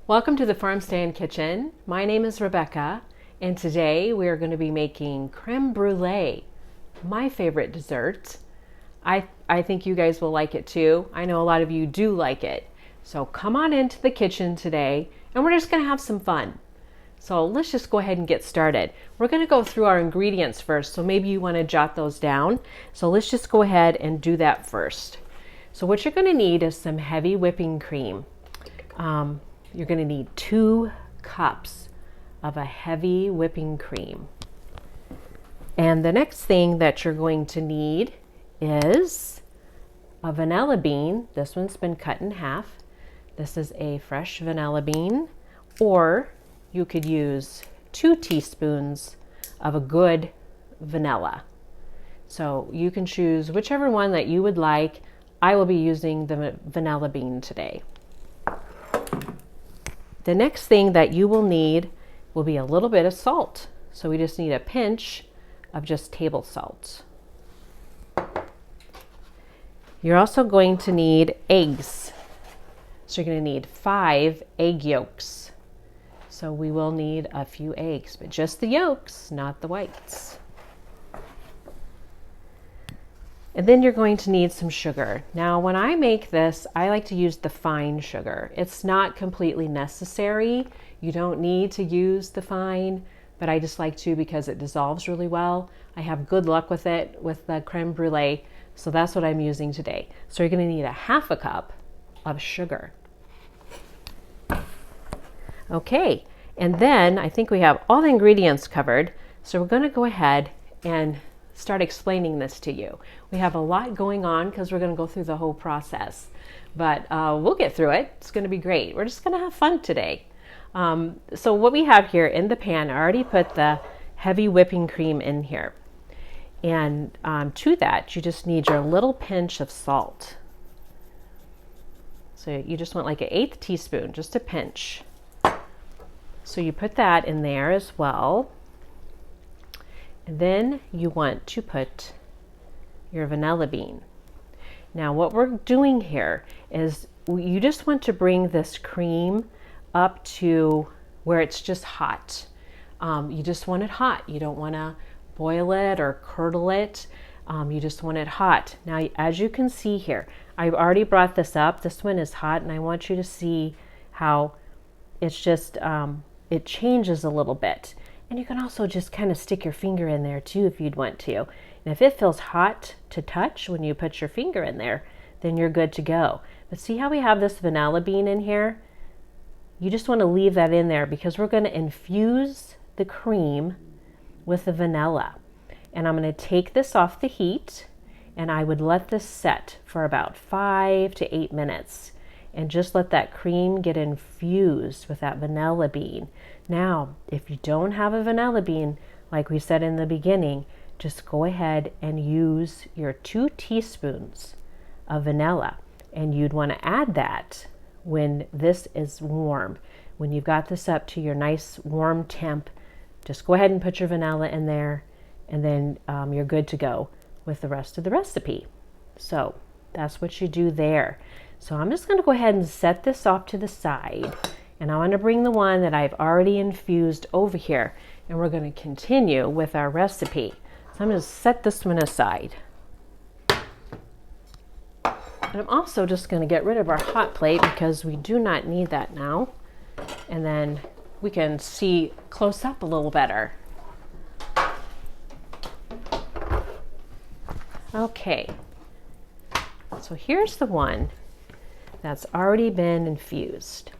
Welcome to the Farm Stand Kitchen. My name is Rebecca, and today we are going to be making creme brulee, my favorite dessert. I think you guys will like it too. I know a lot of you do like it. So come on into the kitchen today, and we're just going to have some fun. So let's just go ahead and get started. We're going to go through our ingredients first, so maybe you want to jot those down. So let's just go ahead and do that first. So what you're going to need is some heavy whipping cream. You're going to need 2 cups of a heavy whipping cream. And the next thing that you're going to need is a vanilla bean. This one's been cut in half. This is a fresh vanilla bean, or you could use 2 teaspoons of a good vanilla. So you can choose whichever one that you would like. I will be using the vanilla bean today. The next thing that you will need will be a little bit of salt. So we just need a pinch of just table salt. You're also going to need eggs. So you're going to need 5 egg yolks. So we will need a few eggs, but just the yolks, not the whites. And then you're going to need some sugar. Now, when I make this, I like to use the fine sugar. It's not completely necessary. You don't need to use the fine, but I just like to because it dissolves really well. I have good luck with it with the creme brulee, so that's what I'm using today. So you're going to need a 1/2 cup of sugar. Okay, and then I think we have all the ingredients covered, so we're going to go ahead and start explaining this to you. We have a lot going on because we're going to go through the whole process, but we'll get through it. It's going to be great. We're just going to have fun today. So what we have here in the pan, I already put the heavy whipping cream in here. And to that, you just need your little pinch of salt. So you just want like an 1/8 teaspoon, just a pinch. So you put that in there as well. And then you want to put your vanilla bean. Now what we're doing here is you just want to bring this cream up to where it's just hot. You just want it hot. You don't want to boil it or curdle it. You just want it hot. Now, as you can see here, I've already brought this up. This one is hot, and I want you to see how it's just, it changes a little bit. And you can also just kind of stick your finger in there too if you'd want to. And if it feels hot to touch when you put your finger in there, then you're good to go. But see how we have this vanilla bean in here? You just want to leave that in there because we're going to infuse the cream with the vanilla. And I'm going to take this off the heat, and I would let this set for about 5 to 8 minutes. And just let that cream get infused with that vanilla bean. Now, if you don't have a vanilla bean, like we said in the beginning, just go ahead and use your 2 teaspoons of vanilla. And you'd want to add that when this is warm. When you've got this up to your nice warm temp, just go ahead and put your vanilla in there, and then you're good to go with the rest of the recipe. So that's what you do there. So I'm just going to go ahead and set this off to the side, and I want to bring the one that I've already infused over here, and we're going to continue with our recipe. So I'm going to set this one aside. And I'm also just going to get rid of our hot plate because we do not need that now. And then we can see close up a little better. Okay. So here's the one that's already been infused.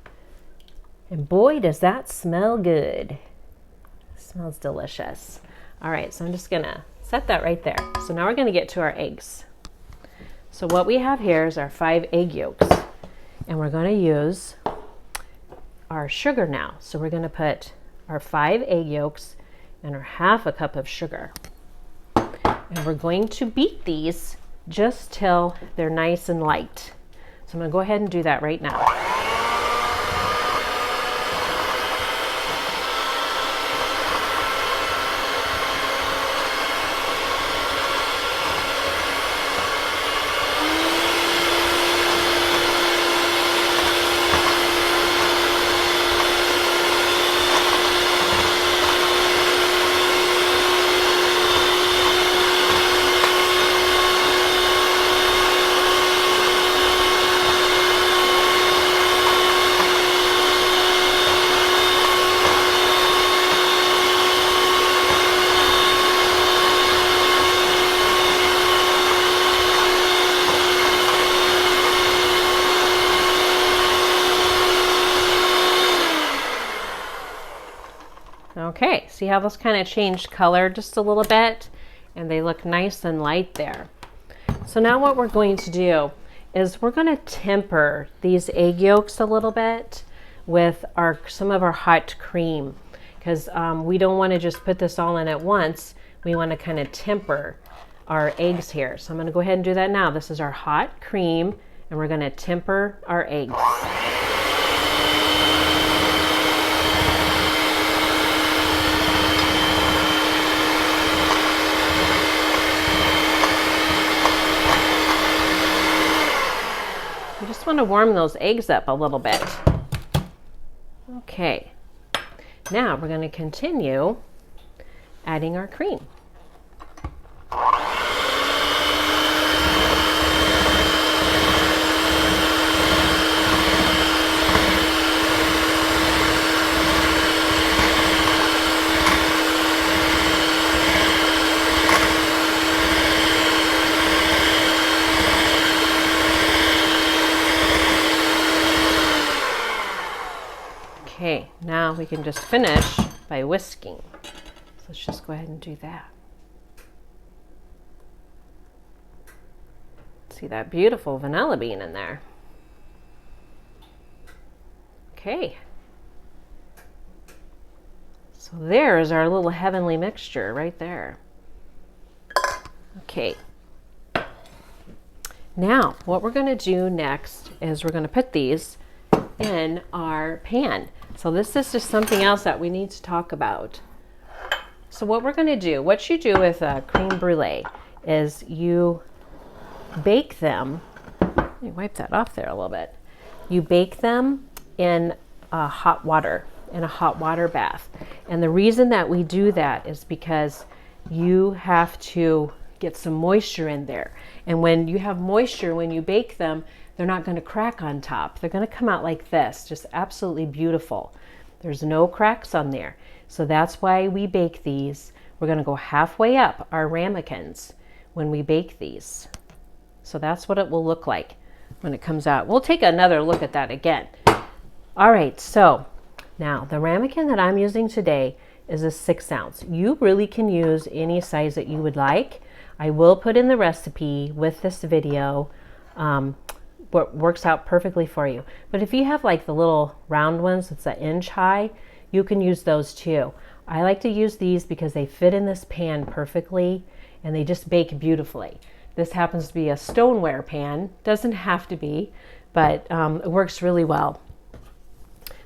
And boy, does that smell good. It smells delicious. All right, so I'm just gonna set that right there. So now we're gonna get to our eggs. So what we have here is our 5 egg yolks, and we're gonna use our sugar now. So we're gonna put our 5 egg yolks and our 1/2 cup of sugar. And we're going to beat these just till they're nice and light. So I'm going to go ahead and do that right now. Okay, see how those kind of changed color just a little bit? And they look nice and light there. So now what we're going to do is we're going to temper these egg yolks a little bit with some of our hot cream, because we don't want to just put this all in at once. We want to kind of temper our eggs here. So I'm going to go ahead and do that now. This is our hot cream, and we're going to temper our eggs. You just want to warm those eggs up a little bit. Okay, now we're going to continue adding our cream. Okay, now we can just finish by whisking. So let's just go ahead and do that. See that beautiful vanilla bean in there. Okay. So there's our little heavenly mixture right there. Okay. Now, what we're going to do next is we're going to put these in our pan. So this is just something else that we need to talk about. So what we're going to do, what you do with a creme brulee is you bake them. Let me wipe that off there a little bit. You bake them in hot water, in a hot water bath. And the reason that we do that is because you have to get some moisture in there. And when you have moisture, when you bake them, they're not going to crack on top. They're going to come out like this, just absolutely beautiful. There's no cracks on there. So that's why we bake these. We're going to go halfway up our ramekins when we bake these. So that's what it will look like when it comes out. We'll take another look at that again. All right, so now the ramekin that I'm using today is a 6 ounce. You really can use any size that you would like. I will put in the recipe with this video what works out perfectly for you. But if you have like the little round ones that's an inch high, you can use those too. I like to use these because they fit in this pan perfectly and they just bake beautifully. This happens to be a stoneware pan. Doesn't have to be, but it works really well.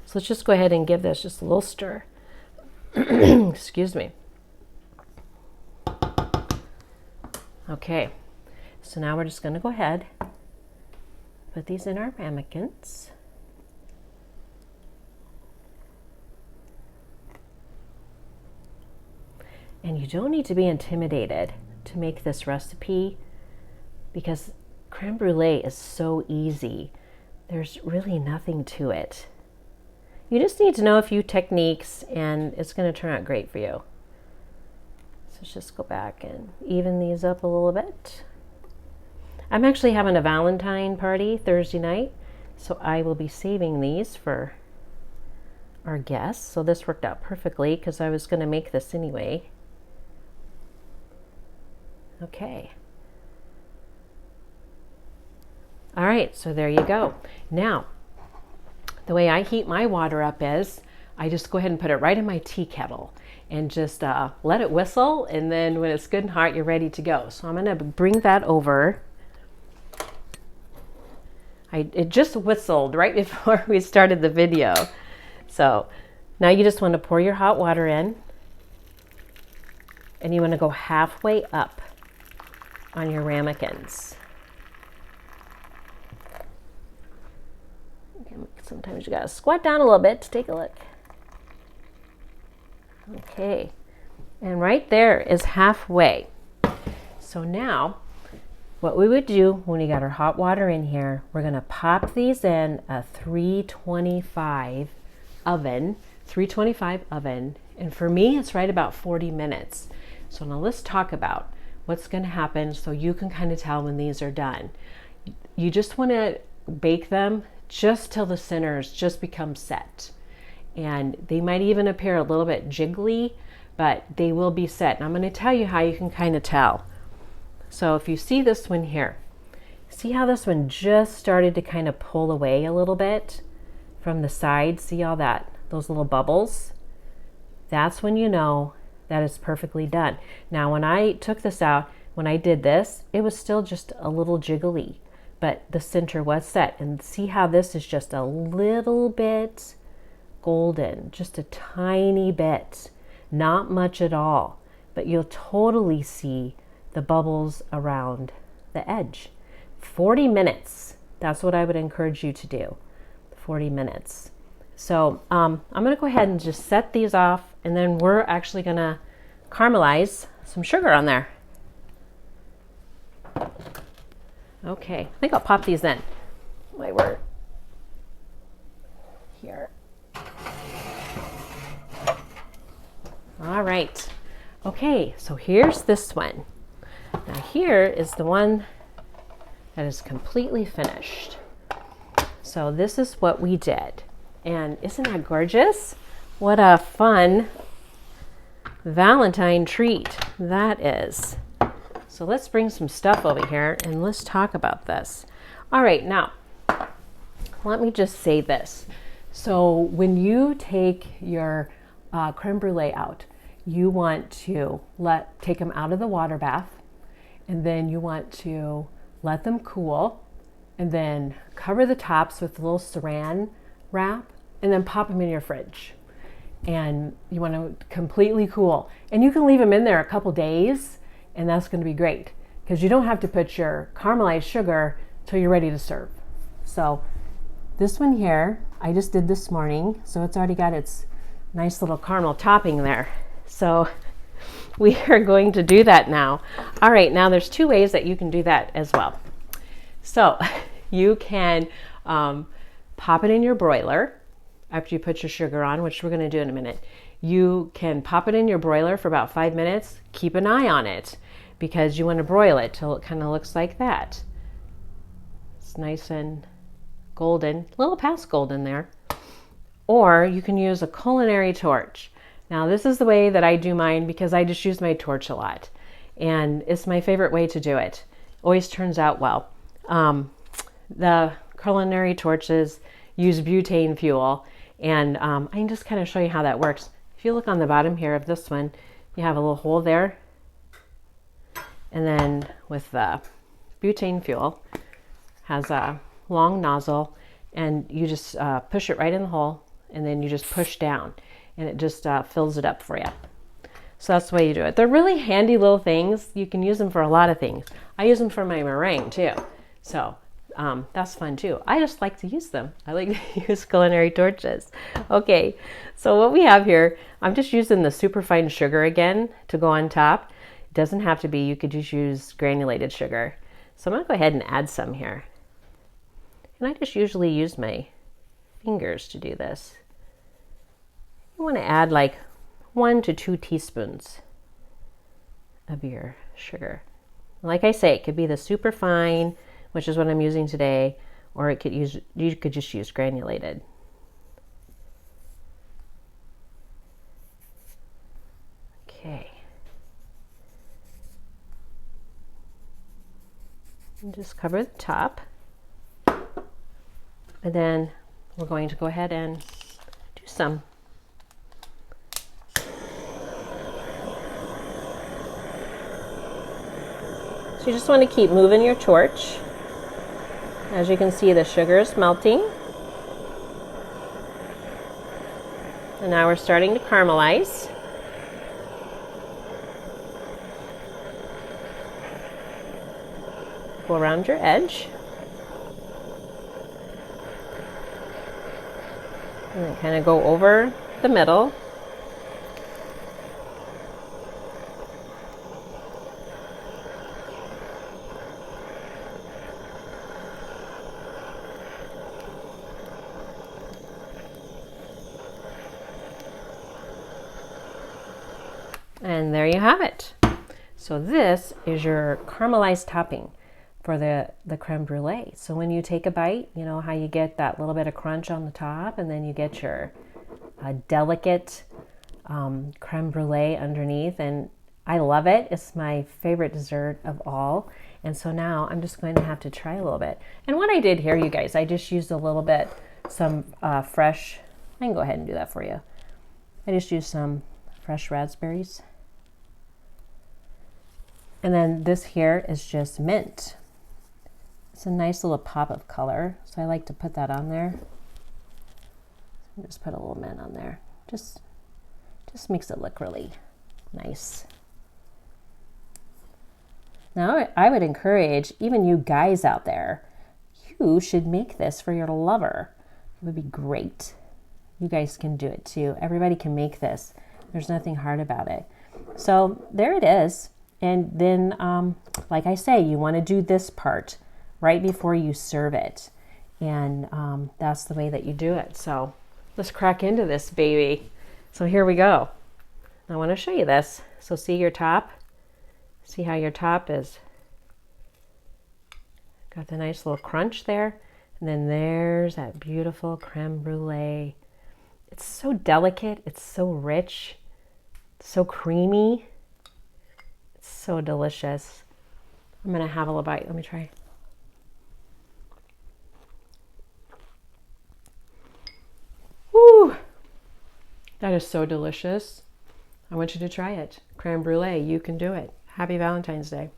So let's just go ahead and give this just a little stir. Excuse me. Okay, so now we're just going to go ahead, put these in our ramekins. And you don't need to be intimidated to make this recipe because creme brulee is so easy. There's really nothing to it. You just need to know a few techniques and it's going to turn out great for you. So let's just go back and even these up a little bit. I'm actually having a Valentine party Thursday night, so I will be saving these for our guests. So this worked out perfectly because I was going to make this anyway. Okay. All right, so there you go. Now, the way I heat my water up is I just go ahead and put it right in my tea kettle and just let it whistle, and then when it's good and hot, you're ready to go. So I'm going to bring that over. It just whistled right before we started the video. So now you just want to pour your hot water in, and you want to go halfway up on your ramekins. Sometimes you gotta squat down a little bit to take a look. Okay, and right there is halfway. So now what we would do when we got our hot water in here, we're gonna pop these in a 325 oven, and for me it's right about 40 minutes. So now let's talk about what's gonna happen so you can kind of tell when these are done. You just want to bake them just till the centers just become set. and they might even appear a little bit jiggly, but they will be set. And I'm going to tell you how you can kind of tell. So if you see this one here, see how this one just started to kind of pull away a little bit from the side? See all that, those little bubbles? That's when you know that it's perfectly done. Now, when I took this out, when I did this, it was still just a little jiggly, but the center was set. And see how this is just a little bit golden, just a tiny bit, not much at all, but you'll totally see the bubbles around the edge. 40 minutes, that's what I would encourage you to do, 40 minutes. So I'm going to go ahead and just set these off, and then we're actually going to caramelize some sugar on there. Okay, I think I'll pop these in. My word. Here. All right. Okay, so here's this one. Now here is the one that is completely finished. So this is what we did. And isn't that gorgeous? What a fun Valentine treat that is. So let's bring some stuff over here and let's talk about this. All right, now, let me just say this. So when you take your creme brulee out, you want to take them out of the water bath, and then you want to let them cool, and then cover the tops with a little saran wrap, and then pop them in your fridge. And you want to completely cool. And you can leave them in there a couple days, and that's going to be great because you don't have to put your caramelized sugar till you're ready to serve. So this one here, I just did this morning, so it's already got its nice little caramel topping there. So we are going to do that now. All right, now there's two ways that you can do that as well. So you can pop it in your broiler after you put your sugar on, which we're going to do in a minute. You can pop it in your broiler for about 5 minutes. Keep an eye on it because you want to broil it till it kind of looks like that. It's nice and golden, a little past golden there. Or you can use a culinary torch. Now this is the way that I do mine because I just use my torch a lot. And it's my favorite way to do it. Always turns out well. The culinary torches use butane fuel. And I can just kind of show you how that works. If you look on the bottom here of this one, you have a little hole there. And then with the butane fuel, has a long nozzle, and you just push it right in the hole, and then you just push down, and it just fills it up for you. So that's the way you do it. They're really handy little things. You can use them for a lot of things. I use them for my meringue too. So that's fun too. I just like to use them. I like to use culinary torches. Okay, so what we have here, I'm just using the superfine sugar again to go on top. It doesn't have to be, you could just use granulated sugar. So I'm gonna go ahead and add some here. And I just usually use my fingers to do this. You wanna add like 1 to 2 teaspoons of your sugar. Like I say, it could be the superfine, which is what I'm using today, or it could you could just use granulated. Okay. And just cover the top. And then we're going to go ahead and do some. So you just want to keep moving your torch. As you can see, the sugar is melting. And now we're starting to caramelize. Go around your edge. And then kind of go over the middle. And there you have it. So this is your caramelized topping for the creme brulee. So when you take a bite, you know how you get that little bit of crunch on the top, and then you get your a delicate creme brulee underneath, and I love it. It's my favorite dessert of all. And so now I'm just going to have to try a little bit. And what I did here, you guys, I just used a little bit, some fresh, I can go ahead and do that for you. I just used some fresh raspberries. And then this here is just mint. It's a nice little pop of color, so I like to put that on there. Just put a little mint on there. Just makes it look really nice. Now, I would encourage even you guys out there, you should make this for your lover. It would be great. You guys can do it too. Everybody can make this. There's nothing hard about it. So there it is. And then, like I say, you want to do this part right before you serve it. And that's the way that you do it. So let's crack into this baby. So here we go. I want to show you this. So see your top? See how your top is? Got the nice little crunch there. And then there's that beautiful creme brulee. It's so delicate. It's so rich. It's so creamy. It's so delicious. I'm going to have a little bite. Let me try. Woo! That is so delicious. I want you to try it. Creme brulee, you can do it. Happy Valentine's Day.